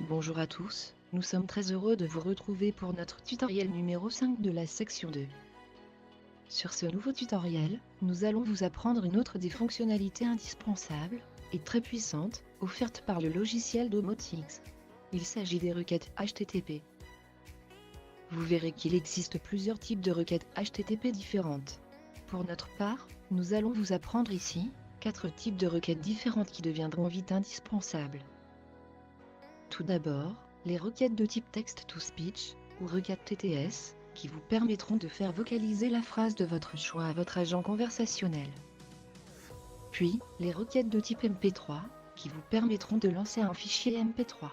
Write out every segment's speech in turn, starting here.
Bonjour à tous, nous sommes très heureux de vous retrouver pour notre tutoriel numéro 5 de la section 2. Sur ce nouveau tutoriel, nous allons vous apprendre une autre des fonctionnalités indispensables et très puissantes offertes par le logiciel Domotics. Il s'agit des requêtes HTTP. Vous verrez qu'il existe plusieurs types de requêtes HTTP différentes. Pour notre part, nous allons vous apprendre ici 4 types de requêtes différentes qui deviendront vite indispensables. Tout d'abord, les requêtes de type text-to-speech, ou requêtes TTS, qui vous permettront de faire vocaliser la phrase de votre choix à votre agent conversationnel. Puis, les requêtes de type MP3, qui vous permettront de lancer un fichier MP3.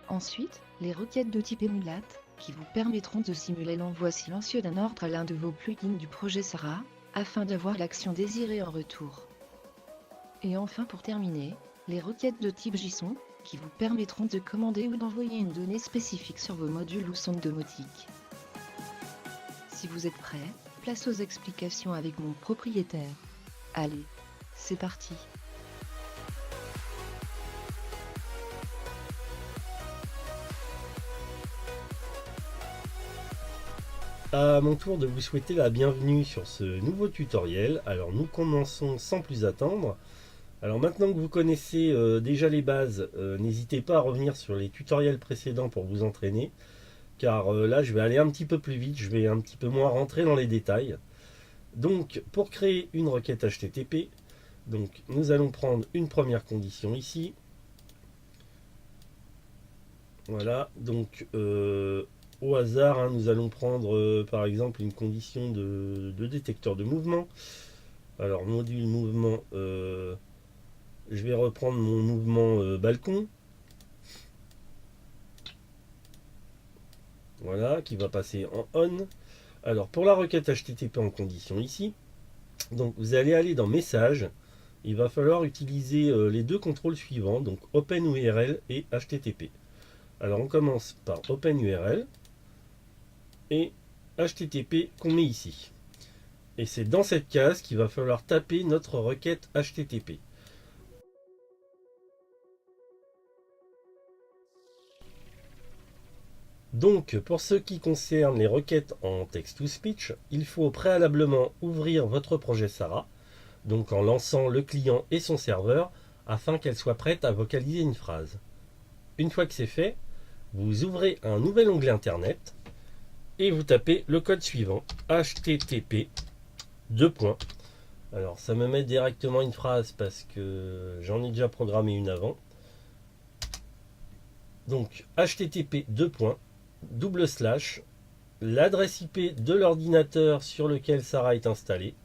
Ensuite, les requêtes de type Emulat, qui vous permettront de simuler l'envoi silencieux d'un ordre à l'un de vos plugins du projet Sarah, afin d'avoir l'action désirée en retour. Et enfin pour terminer, les requêtes de type JSON, qui vous permettront de commander ou d'envoyer une donnée spécifique sur vos modules ou sondes domotiques. Si vous êtes prêts, place aux explications avec mon propriétaire. Allez, c'est parti. À mon tour de vous souhaiter la bienvenue sur ce nouveau tutoriel. Alors nous commençons sans plus attendre. Alors maintenant que vous connaissez déjà les bases, n'hésitez pas à revenir sur les tutoriels précédents pour vous entraîner. Car là je vais aller un petit peu plus vite, je vais un petit peu moins rentrer dans les détails. Donc pour créer une requête HTTP, donc, nous allons prendre une première condition ici. Voilà, donc au hasard, hein, nous allons prendre par exemple une condition de détecteur de mouvement. Alors, module mouvement, je vais reprendre mon mouvement balcon. Voilà, qui va passer en on. Alors, pour la requête HTTP en condition ici, donc vous allez aller dans Messages. Il va falloir utiliser les deux contrôles suivants, donc OpenURL et HTTP. Alors, on commence par OpenURL et HTTP qu'on met ici. Et c'est dans cette case qu'il va falloir taper notre requête HTTP. Donc, pour ce qui concerne les requêtes en text-to-speech, il faut préalablement ouvrir votre projet Sarah, donc en lançant le client et son serveur, afin qu'elle soit prête à vocaliser une phrase. Une fois que c'est fait, vous ouvrez un nouvel onglet Internet et vous tapez le code suivant, HTTP, Alors ça me met directement une phrase parce que j'en ai déjà programmé une avant. Donc HTTP l'adresse IP de l'ordinateur sur lequel Sarah est installée.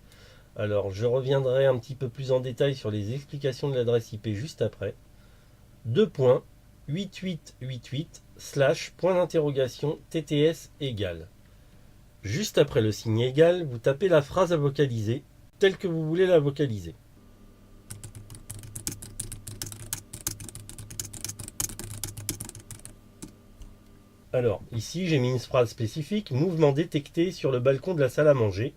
Alors je reviendrai un petit peu plus en détail sur les explications de l'adresse IP juste après. 2.8888 TTS égale. Juste après le signe égal, vous tapez la phrase à vocaliser telle que vous voulez la vocaliser. Alors, ici, j'ai mis une phrase spécifique, mouvement détecté sur le balcon de la salle à manger,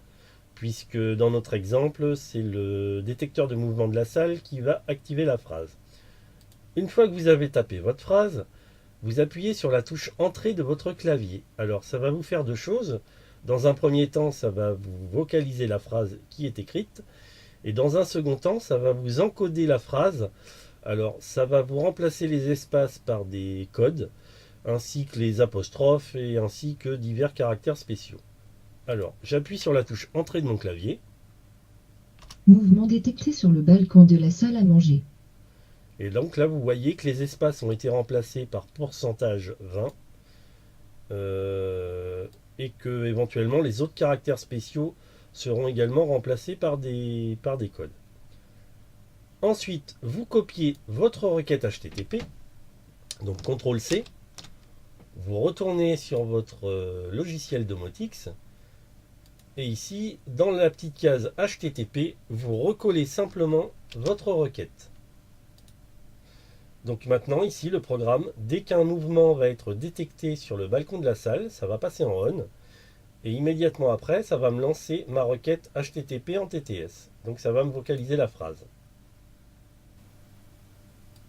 puisque dans notre exemple, c'est le détecteur de mouvement de la salle qui va activer la phrase. Une fois que vous avez tapé votre phrase, vous appuyez sur la touche Entrée de votre clavier. Alors, ça va vous faire deux choses. Dans un premier temps, ça va vous vocaliser la phrase qui est écrite, et dans un second temps, ça va vous encoder la phrase. Alors, ça va vous remplacer les espaces par des codes, ainsi que les apostrophes et ainsi que divers caractères spéciaux. Alors, j'appuie sur la touche Entrée de mon clavier. Mouvement détecté sur le balcon de la salle à manger. Et donc là, vous voyez que les espaces ont été remplacés par pourcentage 20 et que éventuellement les autres caractères spéciaux seront également remplacés par des codes. Ensuite, vous copiez votre requête HTTP, donc CTRL-C, vous retournez sur votre logiciel Domotics, et ici, dans la petite case HTTP, vous recollez simplement votre requête. Donc maintenant, ici, le programme, dès qu'un mouvement va être détecté sur le balcon de la salle, ça va passer en on, et immédiatement après, ça va me lancer ma requête HTTP en TTS. Donc ça va me vocaliser la phrase.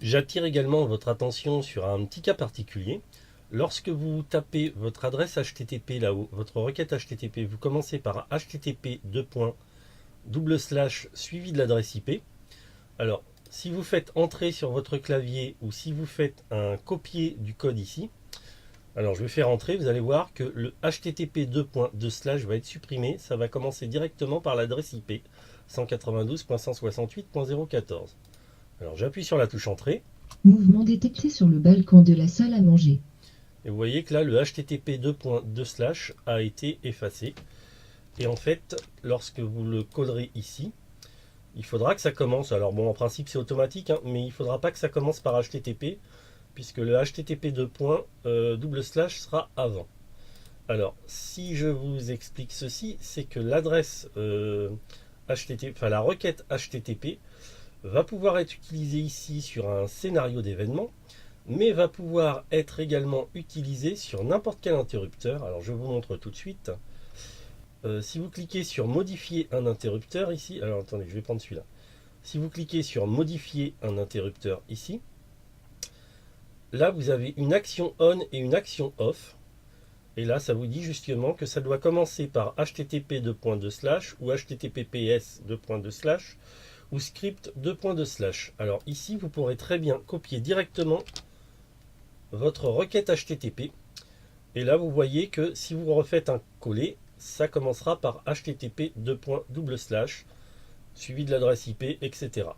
J'attire également votre attention sur un petit cas particulier. Lorsque vous tapez votre adresse HTTP là-haut, votre requête HTTP, vous commencez par HTTP suivi de l'adresse IP. Alors, si vous faites entrer sur votre clavier ou si vous faites un copier du code ici, alors je vais faire entrer, vous allez voir que le HTTP va être supprimé, ça va commencer directement par l'adresse IP 192.168.014. Alors j'appuie sur la touche entrée. Mouvement détecté sur le balcon de la salle à manger. Et vous voyez que là, le HTTP a été effacé. Et en fait, lorsque vous le collerez ici, il faudra que ça commence. Alors bon, en principe, c'est automatique, hein, mais il ne faudra pas que ça commence par HTTP, puisque le HTTP sera avant. Alors, si je vous explique ceci, c'est que l'adresse la requête HTTP va pouvoir être utilisée ici sur un scénario d'événement, mais va pouvoir être également utilisé sur n'importe quel interrupteur. Alors je vous montre tout de suite. Si vous cliquez sur modifier un interrupteur ici, alors attendez, je vais prendre celui-là. Si vous cliquez sur modifier un interrupteur ici, là vous avez une action on et une action off. Et là ça vous dit justement que ça doit commencer par http ou https ou script . Alors ici vous pourrez très bien copier directement votre requête HTTP. Et là, vous voyez que si vous refaites un coller, ça commencera par http suivi de l'adresse IP, etc.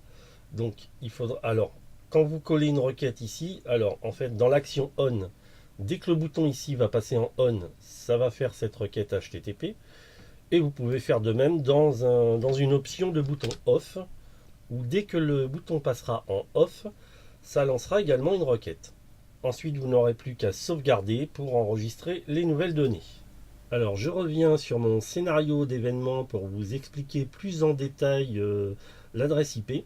Donc, il faudra. Alors, quand vous collez une requête ici, alors en fait, dans l'action on, dès que le bouton ici va passer en on, ça va faire cette requête HTTP. Et vous pouvez faire de même dans une option de bouton off, où dès que le bouton passera en off, ça lancera également une requête. Ensuite, vous n'aurez plus qu'à sauvegarder pour enregistrer les nouvelles données. Alors, je reviens sur mon scénario d'événement pour vous expliquer plus en détail l'adresse IP.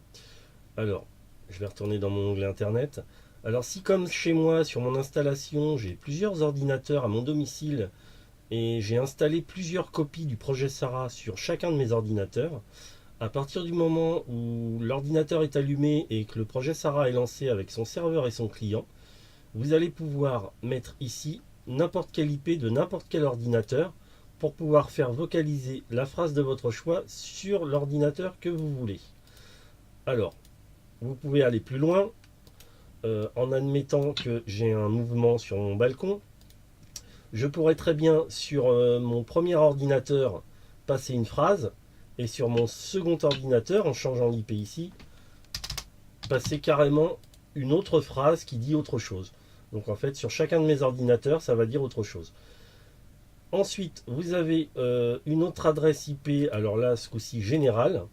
Alors, je vais retourner dans mon onglet Internet. Alors, si comme chez moi, sur mon installation, j'ai plusieurs ordinateurs à mon domicile et j'ai installé plusieurs copies du projet Sarah sur chacun de mes ordinateurs, à partir du moment où l'ordinateur est allumé et que le projet Sarah est lancé avec son serveur et son client, vous allez pouvoir mettre ici n'importe quel IP de n'importe quel ordinateur pour pouvoir faire vocaliser la phrase de votre choix sur l'ordinateur que vous voulez. Alors, vous pouvez aller plus loin en admettant que j'ai un mouvement sur mon balcon. Je pourrais très bien sur mon premier ordinateur passer une phrase et sur mon second ordinateur, en changeant l'IP ici, passer carrément une autre phrase qui dit autre chose. Donc en fait, sur chacun de mes ordinateurs, ça va dire autre chose. Ensuite, vous avez une autre adresse IP, alors là, ce coup-ci générale,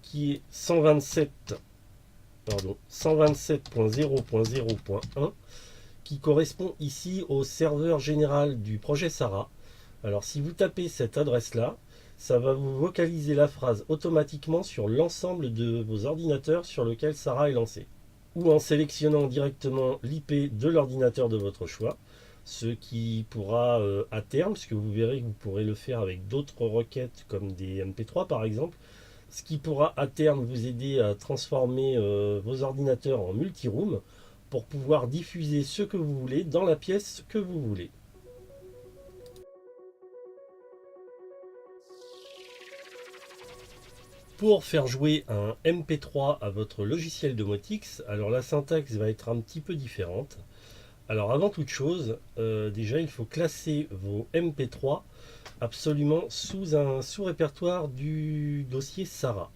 qui est 127.0.0.1, qui correspond ici au serveur général du projet Sarah. Alors si vous tapez cette adresse-là, ça va vous vocaliser la phrase automatiquement sur l'ensemble de vos ordinateurs sur lequel Sarah est lancée, ou en sélectionnant directement l'IP de l'ordinateur de votre choix, ce qui pourra à terme, parce que vous verrez que vous pourrez le faire avec d'autres requêtes comme des MP3 par exemple, ce qui pourra à terme vous aider à transformer vos ordinateurs en multiroom pour pouvoir diffuser ce que vous voulez dans la pièce que vous voulez. Pour faire jouer un MP3 à votre logiciel domotix, alors la syntaxe va être un petit peu différente. Alors avant toute chose, déjà il faut classer vos MP3 absolument sous un sous-répertoire du dossier Sarah.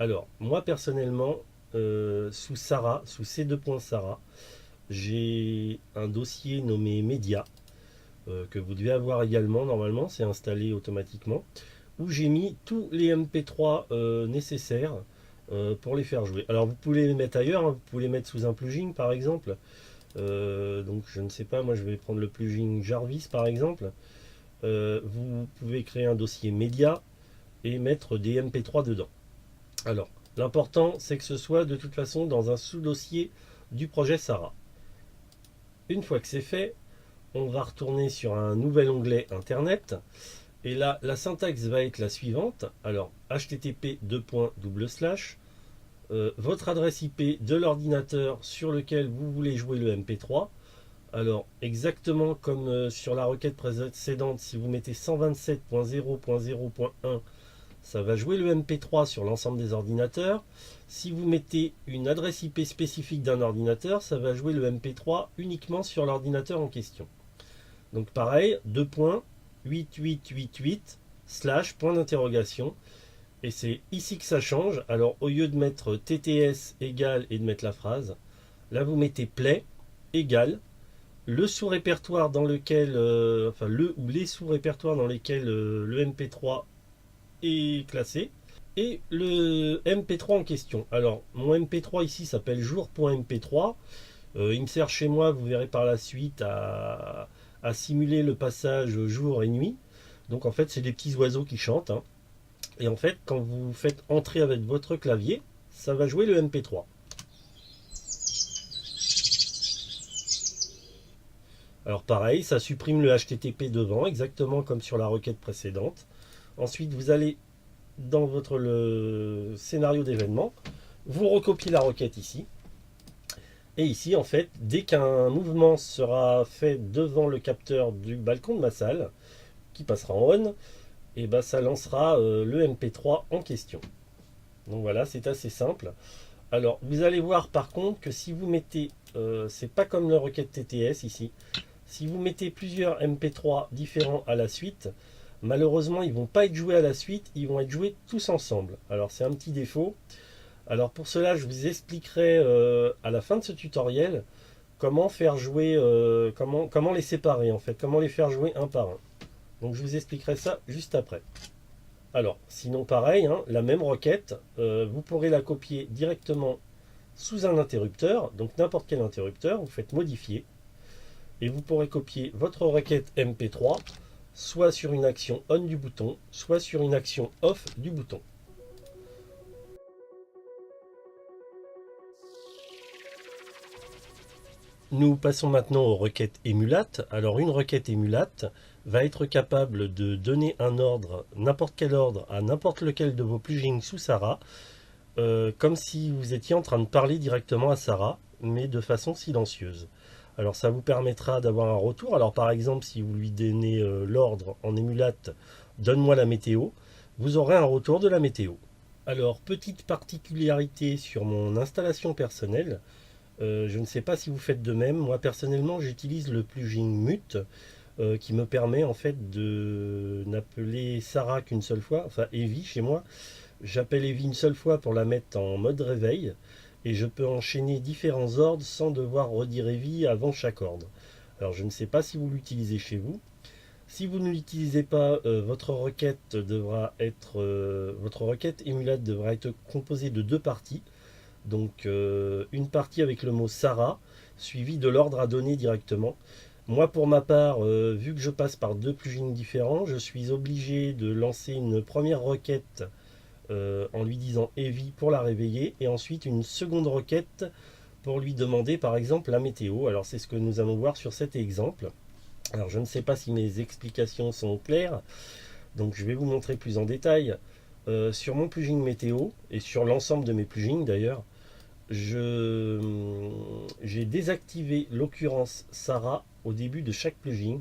Alors moi personnellement, sous Sarah, sous C2.Sarah, j'ai un dossier nommé Média, que vous devez avoir également normalement, c'est installé automatiquement, où j'ai mis tous les MP3 nécessaires pour les faire jouer. Alors vous pouvez les mettre ailleurs, hein, vous pouvez les mettre sous un plugin par exemple. Donc je ne sais pas, moi je vais prendre le plugin Jarvis par exemple. Vous pouvez créer un dossier média et mettre des MP3 dedans. Alors l'important c'est que ce soit de toute façon dans un sous-dossier du projet Sarah. Une fois que c'est fait, on va retourner sur un nouvel onglet Internet. Et là, la syntaxe va être la suivante. Alors, http votre adresse IP de l'ordinateur sur lequel vous voulez jouer le MP3. Alors, exactement comme sur la requête précédente, si vous mettez 127.0.0.1, ça va jouer le MP3 sur l'ensemble des ordinateurs. Si vous mettez une adresse IP spécifique d'un ordinateur, ça va jouer le MP3 uniquement sur l'ordinateur en question. Donc pareil, 2.8888 / point d'interrogation. Et c'est ici que ça change. Alors au lieu de mettre TTS égale et de mettre la phrase, là vous mettez play égale le sous-répertoire dans lequel, enfin le ou les sous-répertoires dans lesquels le MP3 est classé et le MP3 en question. Alors mon MP3 ici s'appelle jour.mp3. Il me sert chez moi, vous verrez par la suite, à simuler le passage jour et nuit. Donc en fait c'est des petits oiseaux qui chantent, hein. Et en fait quand vous faites entrer avec votre clavier, ça va jouer le MP3. Alors pareil, ça supprime le HTTP devant, exactement comme sur la requête précédente. Ensuite, vous allez dans le scénario d'événement, vous recopiez la requête ici. Et ici, en fait, dès qu'un mouvement sera fait devant le capteur du balcon de ma salle, qui passera en on, et ben ça lancera le MP3 en question. Donc voilà, c'est assez simple. Alors, vous allez voir par contre que si vous mettez, c'est pas comme la requête TTS ici, si vous mettez plusieurs MP3 différents à la suite, malheureusement ils ne vont pas être joués à la suite, ils vont être joués tous ensemble. Alors c'est un petit défaut. Alors pour cela je vous expliquerai à la fin de ce tutoriel comment faire jouer, comment les séparer en fait, comment les faire jouer un par un. Donc je vous expliquerai ça juste après. Alors sinon pareil, hein, la même requête, vous pourrez la copier directement sous un interrupteur, donc n'importe quel interrupteur, vous faites modifier. Et vous pourrez copier votre requête MP3 soit sur une action on du bouton, soit sur une action off du bouton. Nous passons maintenant aux requêtes emulate. Alors une requête emulate va être capable de donner un ordre, n'importe quel ordre, à n'importe lequel de vos plugins sous Sara, comme si vous étiez en train de parler directement à Sara, mais de façon silencieuse. Alors ça vous permettra d'avoir un retour. Alors par exemple, si vous lui donnez l'ordre en emulate, donne-moi la météo, vous aurez un retour de la météo. Alors petite particularité sur mon installation personnelle, je ne sais pas si vous faites de même. Moi personnellement, j'utilise le plugin Mute qui me permet en fait de n'appeler Sara qu'une seule fois, enfin Evie chez moi. J'appelle Evie une seule fois pour la mettre en mode réveil. Et je peux enchaîner différents ordres sans devoir redire Evie avant chaque ordre. Alors je ne sais pas si vous l'utilisez chez vous. Si vous ne l'utilisez pas, votre requête emulate devra être composée de deux parties. Donc une partie avec le mot Sara, suivie de l'ordre à donner directement. Moi pour ma part, vu que je passe par deux plugins différents, je suis obligé de lancer une première requête en lui disant Evie pour la réveiller et ensuite une seconde requête pour lui demander par exemple la météo. Alors c'est ce que nous allons voir sur cet exemple. Alors je ne sais pas si mes explications sont claires, donc je vais vous montrer plus en détail. Sur mon plugin météo et sur l'ensemble de mes plugins d'ailleurs, j'ai désactivé l'occurrence Sara au début de chaque plugin.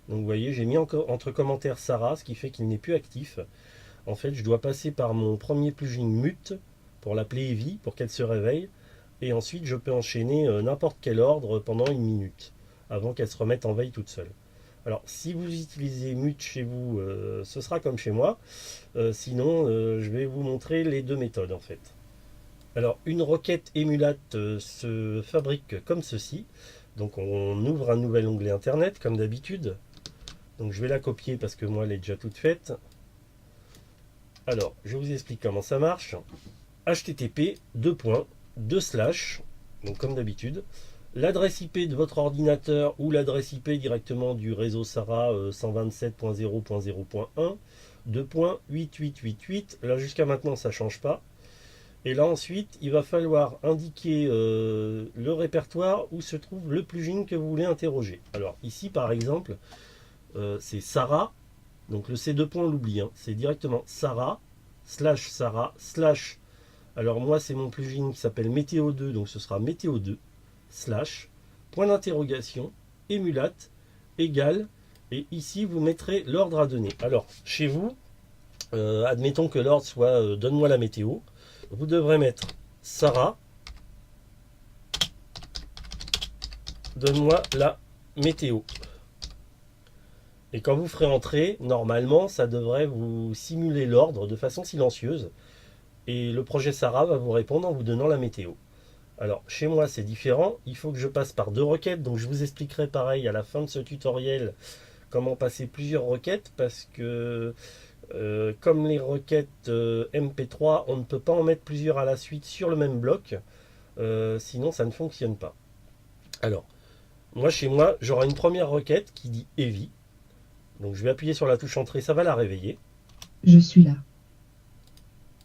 Donc vous voyez, j'ai mis entre commentaires Sara, ce qui fait qu'il n'est plus actif. En fait, je dois passer par mon premier plugin Mute pour l'appeler Evie, pour qu'elle se réveille. Et ensuite, je peux enchaîner n'importe quel ordre pendant une minute, avant qu'elle se remette en veille toute seule. Alors, si vous utilisez Mute chez vous, ce sera comme chez moi. Sinon, je vais vous montrer les deux méthodes en fait. Alors, une requête emulate se fabrique comme ceci. Donc, on ouvre un nouvel onglet Internet, comme d'habitude. Donc, je vais la copier parce que moi, elle est déjà toute faite. Alors, je vous explique comment ça marche. HTTP, donc comme d'habitude, l'adresse IP de votre ordinateur ou l'adresse IP directement du réseau Sara 127.0.0.1, 2.8888. Là, jusqu'à maintenant, ça ne change pas. Et là, ensuite, il va falloir indiquer le répertoire où se trouve le plugin que vous voulez interroger. Alors, ici, par exemple, c'est Sara. Donc le C2 on l'oublie, hein. C'est directement Sara /Sara/ Alors moi c'est mon plugin qui s'appelle Météo 2, donc ce sera Météo 2, slash, point d'interrogation, émulate, égale, et ici vous mettrez l'ordre à donner. Alors chez vous, admettons que l'ordre soit donne-moi la météo, vous devrez mettre Sarah, donne-moi la météo. Et quand vous ferez entrer, normalement, ça devrait vous simuler l'ordre de façon silencieuse. Et le projet Sarah va vous répondre en vous donnant la météo. Alors, chez moi, c'est différent. Il faut que je passe par deux requêtes. Donc, je vous expliquerai pareil à la fin de ce tutoriel comment passer plusieurs requêtes. Parce que, comme les requêtes MP3, on ne peut pas en mettre plusieurs à la suite sur le même bloc. Sinon, ça ne fonctionne pas. Alors, moi, chez moi, j'aurai une première requête qui dit heavy. Donc je vais appuyer sur la touche entrée, ça va la réveiller. Je suis là.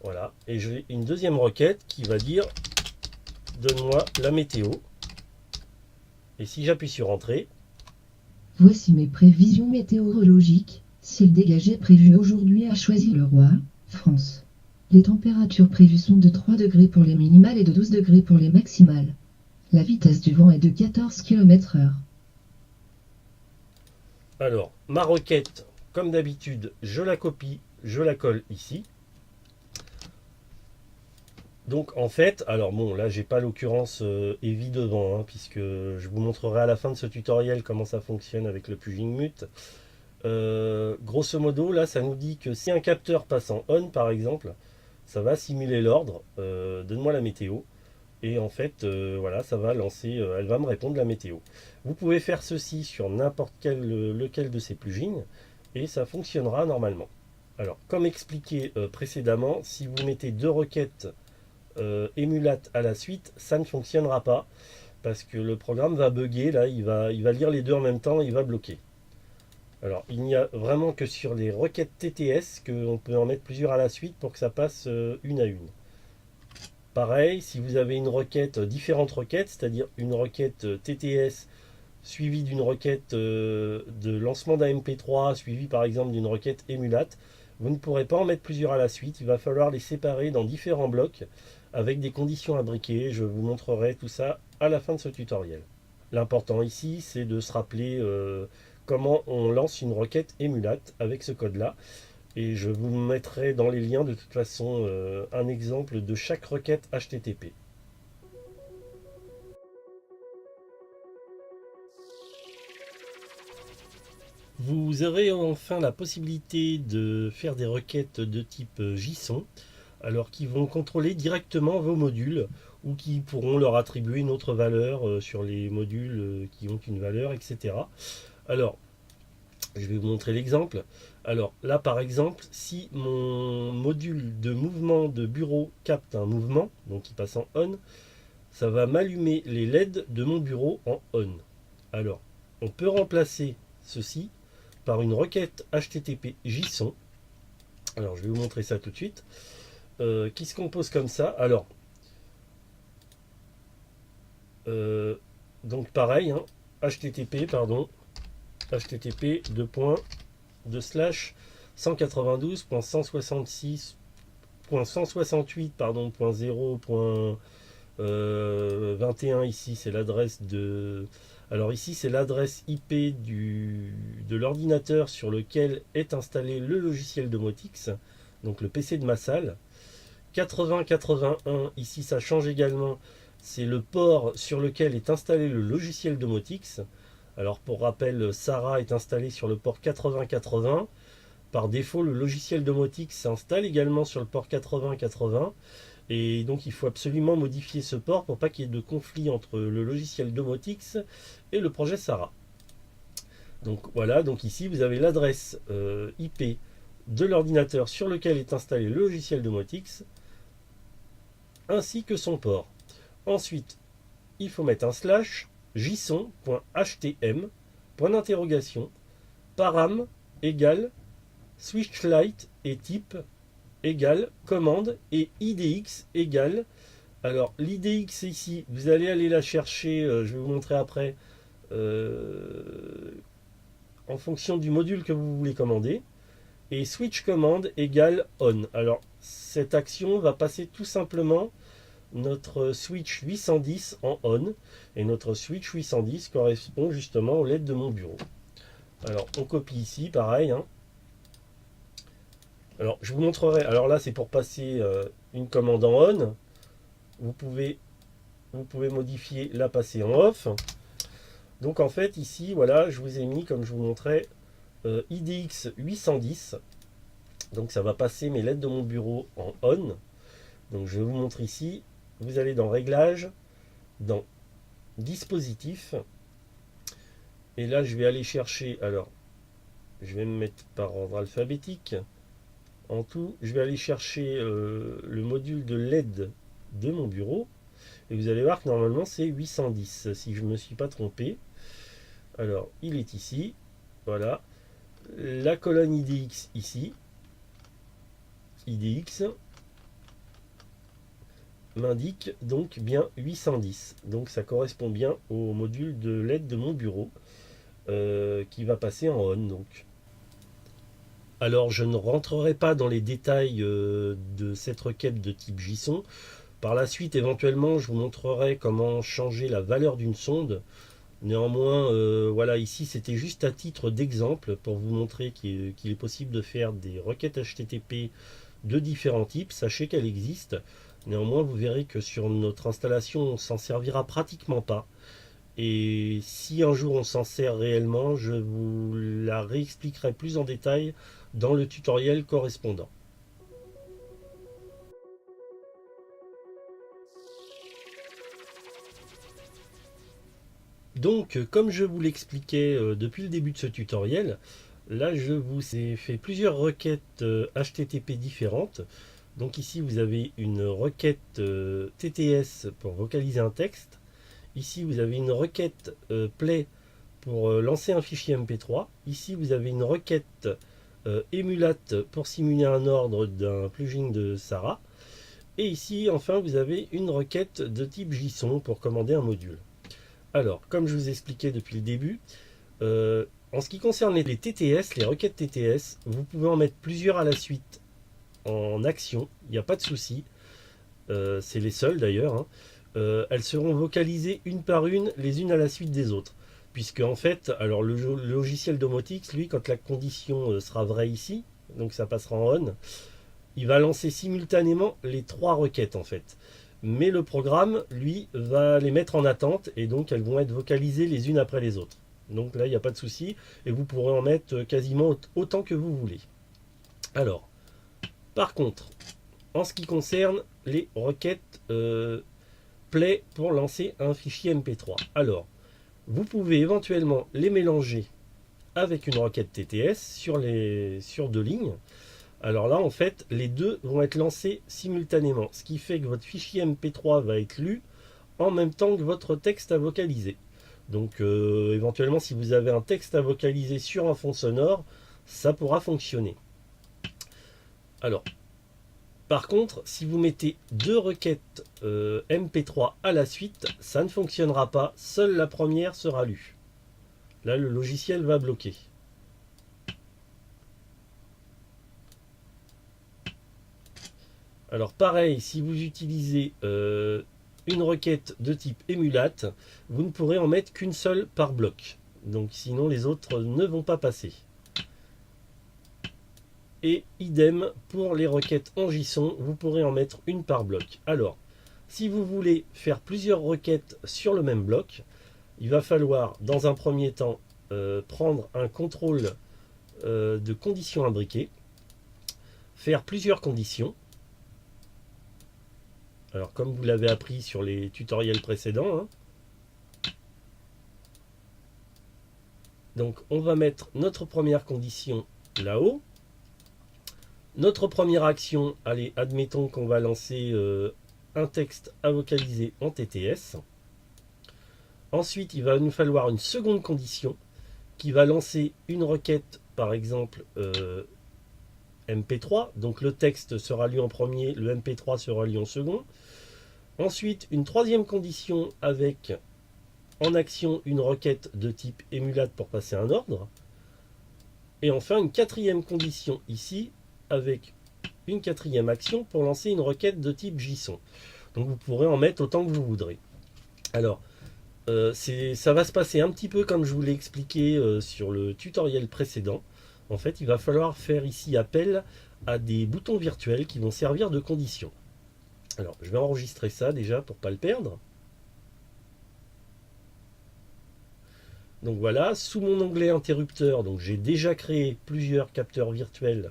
Voilà. Et j'ai une deuxième requête qui va dire donne-moi la météo. Et si j'appuie sur entrée, Voici mes prévisions météorologiques. Ciel dégagé prévu aujourd'hui a choisi le roi, France. Les températures prévues sont de 3 degrés pour les minimales et de 12 degrés pour les maximales. La vitesse du vent est de 14 km/h. alors ma requête, comme d'habitude, je la copie, je la colle ici. Donc en fait, alors bon, là j'ai pas l'occurrence Heavy devant, hein, puisque je vous montrerai à la fin de ce tutoriel comment ça fonctionne avec le plugin Mute. Grosso modo, là ça nous dit que si un capteur passe en on par exemple, ça va simuler l'ordre, donne-moi la météo. Et en fait, voilà, ça va lancer, elle va me répondre la météo. Vous pouvez faire ceci sur n'importe lequel de ces plugins et ça fonctionnera normalement. Alors, comme expliqué précédemment, si vous mettez deux requêtes émulate à la suite, ça ne fonctionnera pas parce que le programme va bugger. Là, il va lire les deux en même temps, il va bloquer. Alors, il n'y a vraiment que sur les requêtes TTS qu'on peut en mettre plusieurs à la suite pour que ça passe une à une. Pareil, si vous avez une requête, différentes requêtes, c'est-à-dire une requête TTS suivie d'une requête de lancement d'un MP3, suivie par exemple d'une requête émulate, vous ne pourrez pas en mettre plusieurs à la suite. Il va falloir les séparer dans différents blocs avec des conditions imbriquées. Je vous montrerai tout ça à la fin de ce tutoriel. L'important ici, c'est de se rappeler comment on lance une requête émulate avec ce code-là. Et je vous mettrai dans les liens de toute façon un exemple de chaque requête HTTP. Vous aurez enfin la possibilité de faire des requêtes de type JSON, alors qui vont contrôler directement vos modules ou qui pourront leur attribuer une autre valeur sur les modules qui ont une valeur, etc. Alors, je vais vous montrer l'exemple. Alors là par exemple, si mon module de mouvement de bureau capte un mouvement, donc il passe en on, ça va m'allumer les LED de mon bureau en on. Alors, on peut remplacer ceci par une requête HTTP JSON. Alors je vais vous montrer ça tout de suite. Qui se compose comme ça. Alors, donc pareil, hein, HTTP, pardon, HTTP 2.1/192.168.0.21 ici c'est l'adresse de. Alors ici c'est l'adresse IP de l'ordinateur sur lequel est installé le logiciel Domotix, donc le PC de ma salle. 8081 ici ça change également, c'est le port sur lequel est installé le logiciel Domotix. Alors pour rappel, Sarah est installée sur le port 8080. Par défaut, le logiciel Domotix s'installe également sur le port 8080. Et donc il faut absolument modifier ce port pour pas qu'il y ait de conflit entre le logiciel Domotix et le projet Sarah. Donc voilà, donc ici vous avez l'adresse IP de l'ordinateur sur lequel est installé le logiciel Domotix, ainsi que son port. Ensuite, il faut mettre un slash json.htm, point d'interrogation, param égale switchlight et type égale commande et idx égale. Alors l'idx ici, vous allez aller la chercher, je vais vous montrer après, en fonction du module que vous voulez commander. Et switch command égale on. Alors cette action va passer tout simplement notre switch 810 en on, et notre switch 810 correspond justement aux LED de mon bureau. Alors on copie ici, pareil, hein. Alors je vous montrerai, alors là c'est pour passer une commande en on, vous pouvez modifier la passer en off. Donc en fait ici, voilà, je vous ai mis, comme je vous montrais, IDX 810, donc ça va passer mes LED de mon bureau en on. Donc je vous montre ici, vous allez dans Réglages, dans Dispositif, et là je vais aller chercher, alors je vais me mettre par ordre alphabétique, en tout je vais aller chercher le module de LED de mon bureau, et vous allez voir que normalement c'est 810, si je ne me suis pas trompé. Alors il est ici, voilà, la colonne IDX ici, IDX m'indique donc bien 810. Donc ça correspond bien au module de LED de mon bureau qui va passer en on. Donc. Alors je ne rentrerai pas dans les détails de cette requête de type JSON. Par la suite, éventuellement, je vous montrerai comment changer la valeur d'une sonde. Néanmoins, voilà, ici c'était juste à titre d'exemple pour vous montrer qu'il est possible de faire des requêtes HTTP de différents types. Sachez qu'elle existe. Néanmoins, vous verrez que sur notre installation, on s'en servira pratiquement pas. Et si un jour on s'en sert réellement, je vous la réexpliquerai plus en détail dans le tutoriel correspondant. Donc, comme je vous l'expliquais depuis le début de ce tutoriel, là je vous ai fait plusieurs requêtes HTTP différentes. Donc ici vous avez une requête TTS pour vocaliser un texte. Ici vous avez une requête play pour lancer un fichier MP3. Ici vous avez une requête emulate pour simuler un ordre d'un plugin de Sarah. Et ici enfin vous avez une requête de type JSON pour commander un module. Alors comme je vous expliquais depuis le début, en ce qui concerne les TTS, les requêtes TTS, vous pouvez en mettre plusieurs à la suite en action, il n'y a pas de souci, c'est les seules d'ailleurs, hein. Elles seront vocalisées une par une, les unes à la suite des autres, puisque en fait, alors le logiciel Domotix, lui, quand la condition sera vraie ici, donc ça passera en on, il va lancer simultanément les trois requêtes en fait, mais le programme, lui, va les mettre en attente, et donc elles vont être vocalisées les unes après les autres. Donc là, il n'y a pas de souci, et vous pourrez en mettre quasiment autant que vous voulez. Alors, par contre, en ce qui concerne les requêtes play pour lancer un fichier MP3, alors vous pouvez éventuellement les mélanger avec une requête TTS sur deux lignes. Alors là, en fait, les deux vont être lancés simultanément, ce qui fait que votre fichier MP3 va être lu en même temps que votre texte à vocaliser. Donc éventuellement, si vous avez un texte à vocaliser sur un fond sonore, ça pourra fonctionner. Alors, par contre, si vous mettez deux requêtes MP3 à la suite, ça ne fonctionnera pas. Seule la première sera lue. Là, le logiciel va bloquer. Alors pareil, si vous utilisez une requête de type emulate, vous ne pourrez en mettre qu'une seule par bloc. Donc sinon les autres ne vont pas passer. Et idem pour les requêtes en JSON, vous pourrez en mettre une par bloc. Alors, si vous voulez faire plusieurs requêtes sur le même bloc, il va falloir dans un premier temps prendre un contrôle de conditions imbriquées, faire plusieurs conditions. Alors comme vous l'avez appris sur les tutoriels précédents, hein. Donc on va mettre notre première condition là-haut. Notre première action, allez, admettons qu'on va lancer un texte à vocaliser en TTS. Ensuite, il va nous falloir une seconde condition qui va lancer une requête, par exemple MP3. Donc le texte sera lu en premier, le MP3 sera lu en second. Ensuite, une troisième condition avec en action une requête de type emulate pour passer un ordre. Et enfin, une quatrième condition ici avec une quatrième action pour lancer une requête de type JSON. Donc vous pourrez en mettre autant que vous voudrez. Alors, ça va se passer un petit peu comme je vous l'ai expliqué sur le tutoriel précédent. En fait, il va falloir faire ici appel à des boutons virtuels qui vont servir de condition. Alors, je vais enregistrer ça déjà pour ne pas le perdre. Donc voilà, sous mon onglet interrupteur, donc j'ai déjà créé plusieurs capteurs virtuels.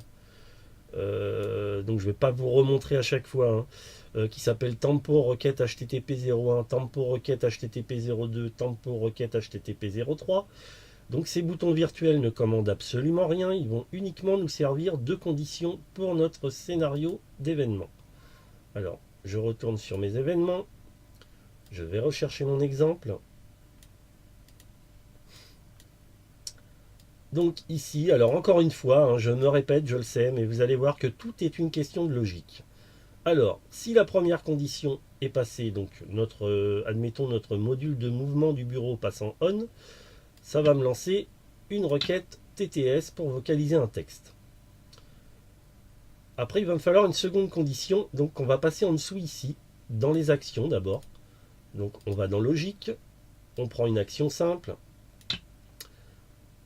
Donc je ne vais pas vous remontrer à chaque fois, hein, qui s'appelle tempo requête http 01, tempo requête http 02, tempo requête http 03. Donc ces boutons virtuels ne commandent absolument rien, ils vont uniquement nous servir de conditions pour notre scénario d'événement. Alors, je retourne sur mes événements, je vais rechercher mon exemple. Donc ici, alors encore une fois, hein, je me répète, je le sais, mais vous allez voir que tout est une question de logique. Alors, si la première condition est passée, donc admettons notre module de mouvement du bureau passe en on, ça va me lancer une requête TTS pour vocaliser un texte. Après, il va me falloir une seconde condition, donc on va passer en dessous ici, dans les actions d'abord. Donc on va dans logique, on prend une action simple,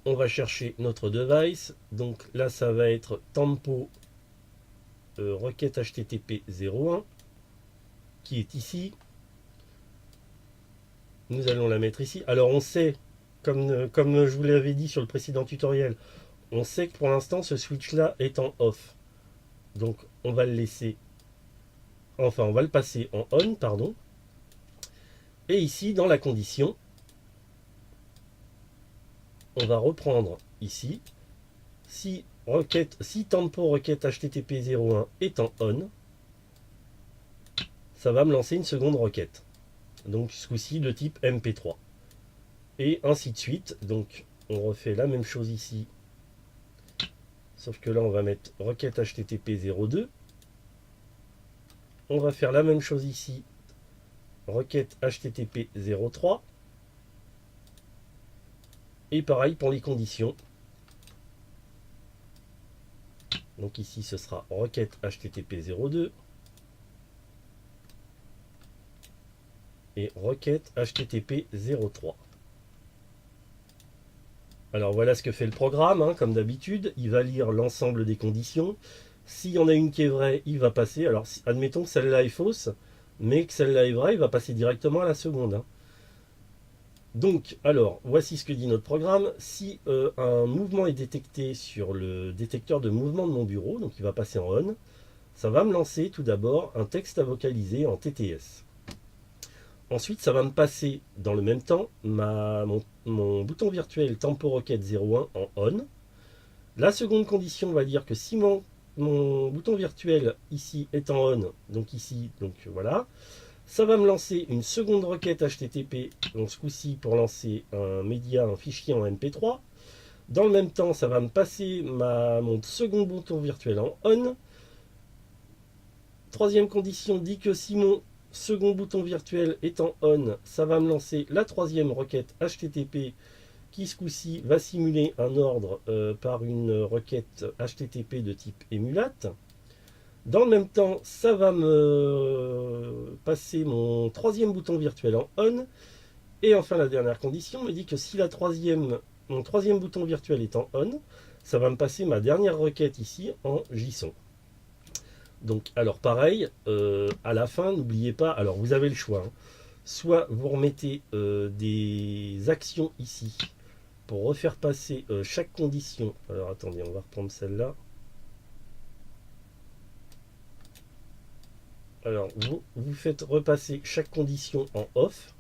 on va chercher notre device, donc là ça va être tempo requête http 01 qui est ici. Nous allons la mettre ici. Alors on sait, comme je vous l'avais dit sur le précédent tutoriel, on sait que pour l'instant ce switch là est en off. Donc on va le laisser, enfin on va le passer en on, pardon. Et ici dans la condition, on va reprendre ici, si tempo requête http 01 est en on, ça va me lancer une seconde requête. Donc ce coup-ci de type MP3. Et ainsi de suite. Donc on refait la même chose ici. Sauf que là on va mettre requête http 02. On va faire la même chose ici. Requête http 03. Et pareil pour les conditions. Donc ici ce sera requête http 02 et requête http 03. Alors voilà ce que fait le programme, hein, comme d'habitude. Il va lire l'ensemble des conditions. S'il y en a une qui est vraie, il va passer. Alors admettons que celle-là est fausse, mais que celle-là est vraie, il va passer directement à la seconde. Hein. Donc, alors, voici ce que dit notre programme. Si un mouvement est détecté sur le détecteur de mouvement de mon bureau, donc il va passer en on, ça va me lancer tout d'abord un texte à vocaliser en TTS. Ensuite, ça va me passer dans le même temps mon bouton virtuel tempo requête 01 en on. La seconde condition va dire que si mon bouton virtuel ici est en on, donc ici, donc voilà, ça va me lancer une seconde requête HTTP, donc ce coup-ci pour lancer un média, un fichier en MP3. Dans le même temps, ça va me passer mon second bouton virtuel en on. Troisième condition dit que si mon second bouton virtuel est en on, ça va me lancer la troisième requête HTTP qui ce coup-ci va simuler un ordre par une requête HTTP de type emulate. Dans le même temps, ça va me passer mon troisième bouton virtuel en on. Et enfin, la dernière condition me dit que si mon troisième bouton virtuel est en on, ça va me passer ma dernière requête ici en JSON. Donc, alors pareil, à la fin, n'oubliez pas, alors vous avez le choix, hein, soit vous remettez des actions ici pour refaire passer chaque condition. Alors attendez, on va reprendre celle-là. Alors, vous faites repasser chaque condition en off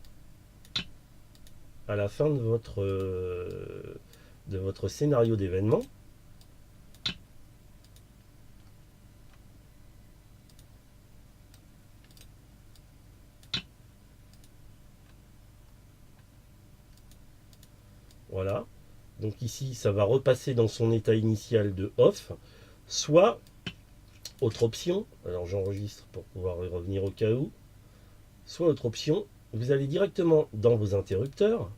à la fin de votre scénario d'événement. Voilà. Donc ici, ça va repasser dans son état initial de off. Soit, autre option, alors j'enregistre pour pouvoir y revenir au cas où. Soit autre option, vous allez directement dans vos interrupteurs.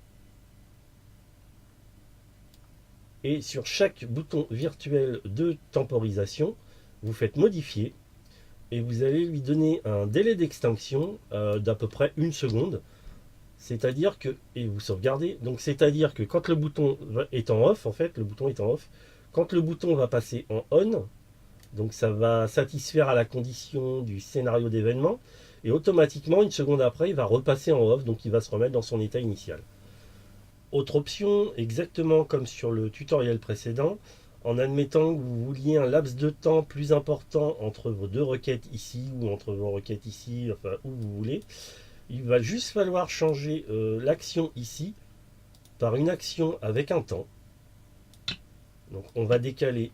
Et sur chaque bouton virtuel de temporisation, vous faites modifier et vous allez lui donner un délai d'extinction d'à peu près 1 seconde. C'est-à-dire que, et vous sauvegardez, donc c'est-à-dire que quand le bouton est en off, en fait, le bouton est en off, quand le bouton va passer en on, donc ça va satisfaire à la condition du scénario d'événement, et automatiquement, 1 seconde après, il va repasser en off, donc il va se remettre dans son état initial. Autre option, exactement comme sur le tutoriel précédent, en admettant que vous vouliez un laps de temps plus important entre vos 2 requêtes ici, ou entre vos requêtes ici, enfin où vous voulez, il va juste falloir changer l'action ici par une action avec un temps. Donc on va décaler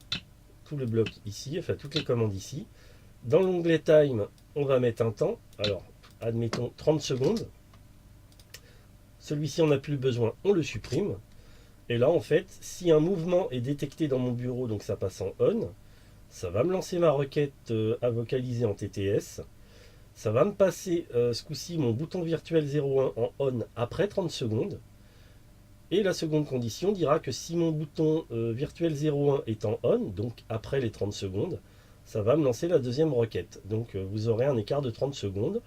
tout le bloc ici, enfin toutes les commandes ici. Dans l'onglet Time, on va mettre un temps. Alors, admettons 30 secondes. Celui-ci, on n'a plus besoin, on le supprime. Et là, en fait, si un mouvement est détecté dans mon bureau, donc ça passe en on, ça va me lancer ma requête à vocaliser en TTS. Ça va me passer ce coup-ci mon bouton virtuel 01 en on après 30 secondes. Et la seconde condition dira que si mon bouton virtuel 01 est en on, donc après les 30 secondes, ça va me lancer la deuxième requête. Donc vous aurez un écart de 30 secondes.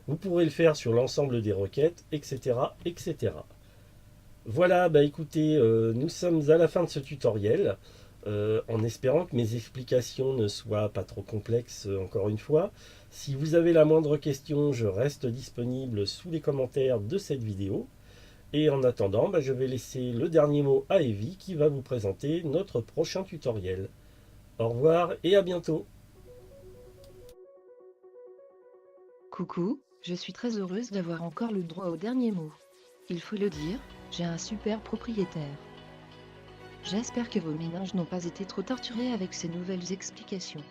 Vous pourrez le faire sur l'ensemble des requêtes, etc. etc. Voilà, bah écoutez, nous sommes à la fin de ce tutoriel. En espérant que mes explications ne soient pas trop complexes encore une fois. Si vous avez la moindre question, je reste disponible sous les commentaires de cette vidéo. Et en attendant, je vais laisser le dernier mot à Evie qui va vous présenter notre prochain tutoriel. Au revoir et à bientôt. Coucou, je suis très heureuse d'avoir encore le droit au dernier mot. Il faut le dire, j'ai un super propriétaire. J'espère que vos méninges n'ont pas été trop torturés avec ces nouvelles explications.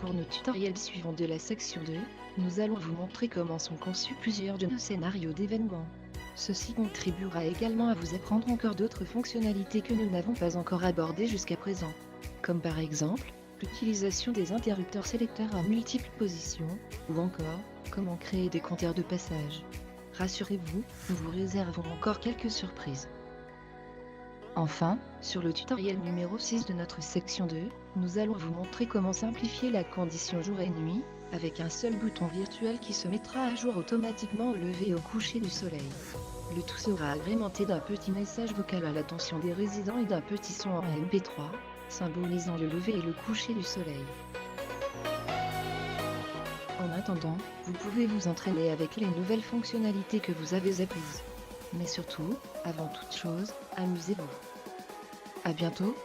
Pour nos tutoriels suivants de la section 2, nous allons vous montrer comment sont conçus plusieurs de nos scénarios d'événements. Ceci contribuera également à vous apprendre encore d'autres fonctionnalités que nous n'avons pas encore abordées jusqu'à présent, comme par exemple, l'utilisation des interrupteurs sélecteurs à multiples positions, ou encore, comment créer des compteurs de passage. Rassurez-vous, nous vous réservons encore quelques surprises. Enfin, sur le tutoriel numéro 6 de notre section 2, nous allons vous montrer comment simplifier la condition jour et nuit, avec un seul bouton virtuel qui se mettra à jour automatiquement au lever et au coucher du soleil. Le tout sera agrémenté d'un petit message vocal à l'attention des résidents et d'un petit son en MP3, symbolisant le lever et le coucher du soleil. En attendant, vous pouvez vous entraîner avec les nouvelles fonctionnalités que vous avez apprises. Mais surtout, avant toute chose, amusez-vous. À bientôt.